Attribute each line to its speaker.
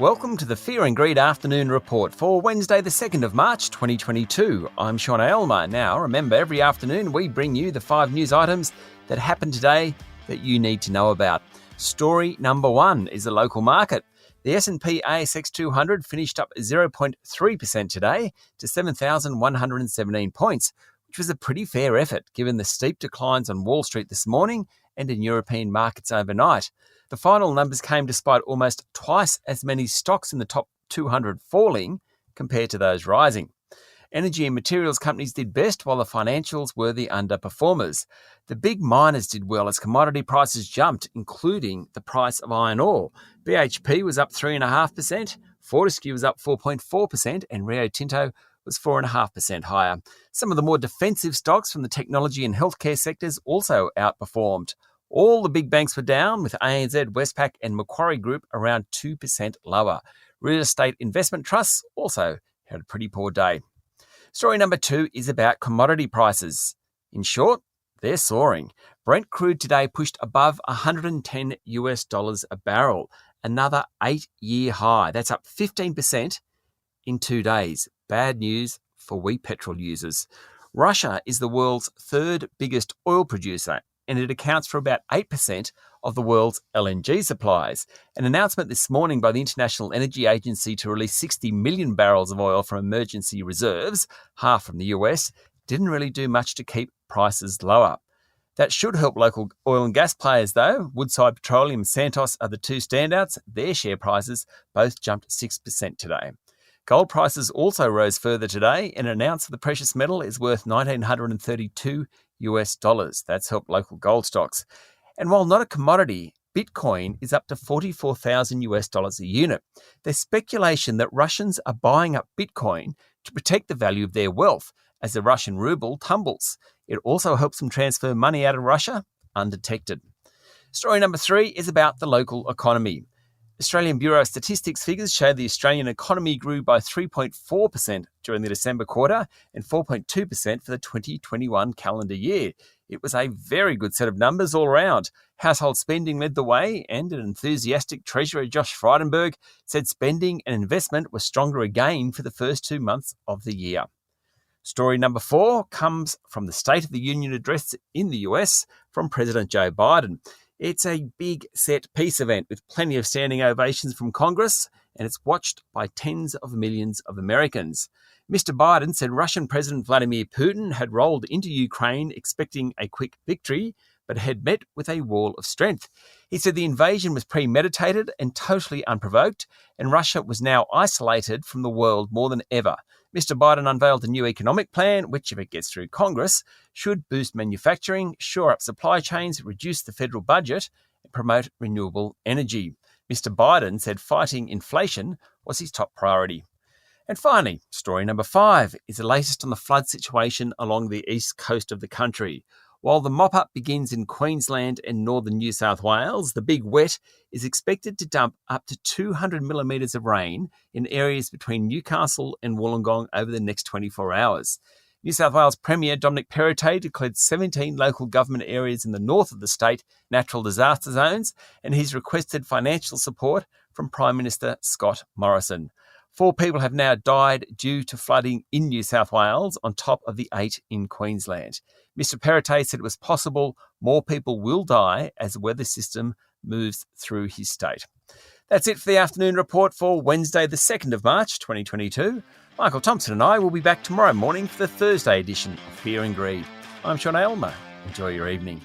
Speaker 1: Welcome to the Fear and Greed Afternoon Report for Wednesday the 2nd of March 2022. I'm Sean Aylmer. Now, remember, every afternoon we bring you the 5 news items that happened today that you need to know about. Story number 1 is the local market. The S&P ASX 200 finished up 0.3% today to 7,117 points, which was a pretty fair effort given the steep declines on Wall Street this morning and in European markets overnight. The final numbers came despite almost twice as many stocks in the top 200 falling compared to those rising. Energy and materials companies did best, while the financials were the underperformers. The big miners did well as commodity prices jumped, including the price of iron ore. BHP was up 3.5%, Fortescue was up 4.4%, and Rio Tinto was 4.5% higher. Some of the more defensive stocks from the technology and healthcare sectors also outperformed. All the big banks were down, with ANZ, Westpac and Macquarie Group around 2% lower. Real estate investment trusts also had a pretty poor day. Story number 2 is about commodity prices. In short, they're soaring. Brent crude today pushed above $110 a barrel, another 8-year high. That's up 15% in 2 days. Bad news for we petrol users. Russia is the world's 3rd biggest oil producer, and it accounts for about 8% of the world's LNG supplies. An announcement this morning by the International Energy Agency to release 60 million barrels of oil from emergency reserves, half from the US, didn't really do much to keep prices lower. That should help local oil and gas players though. Woodside Petroleum and Santos are the 2 standouts. Their share prices both jumped 6% today. Gold prices also rose further today, and an ounce of the precious metal is worth $1,932. That's helped local gold stocks. And while not a commodity, Bitcoin is up to $44,000 a unit. There's speculation that Russians are buying up Bitcoin to protect the value of their wealth as the Russian ruble tumbles. It also helps them transfer money out of Russia undetected. Story number 3 is about the local economy. Australian Bureau of Statistics figures show the Australian economy grew by 3.4% during the December quarter and 4.2% for the 2021 calendar year. It was a very good set of numbers all around. Household spending led the way, and an enthusiastic Treasurer Josh Frydenberg said spending and investment were stronger again for the first 2 months of the year. Story number 4 comes from the State of the Union address in the US from President Joe Biden. It's a big set-piece event with plenty of standing ovations from Congress, and it's watched by tens of millions of Americans. Mr. Biden said Russian President Vladimir Putin had rolled into Ukraine expecting a quick victory, but had met with a wall of strength. He said the invasion was premeditated and totally unprovoked, and Russia was now isolated from the world more than ever. Mr. Biden unveiled a new economic plan, which, if it gets through Congress, should boost manufacturing, shore up supply chains, reduce the federal budget, and promote renewable energy. Mr. Biden said fighting inflation was his top priority. And finally, story number 5 is the latest on the flood situation along the east coast of the country. While the mop-up begins in Queensland and northern New South Wales, the big wet is expected to dump up to 200 millimetres of rain in areas between Newcastle and Wollongong over the next 24 hours. New South Wales Premier Dominic Perrottet declared 17 local government areas in the north of the state natural disaster zones, and he's requested financial support from Prime Minister Scott Morrison. 4 people have now died due to flooding in New South Wales on top of the 8 in Queensland. Mr. Perrottet said it was possible more people will die as the weather system moves through his state. That's it for the afternoon report for Wednesday the 2nd of March 2022. Michael Thompson and I will be back tomorrow morning for the Thursday edition of Fear and Greed. I'm Sean Aylmer. Enjoy your evening.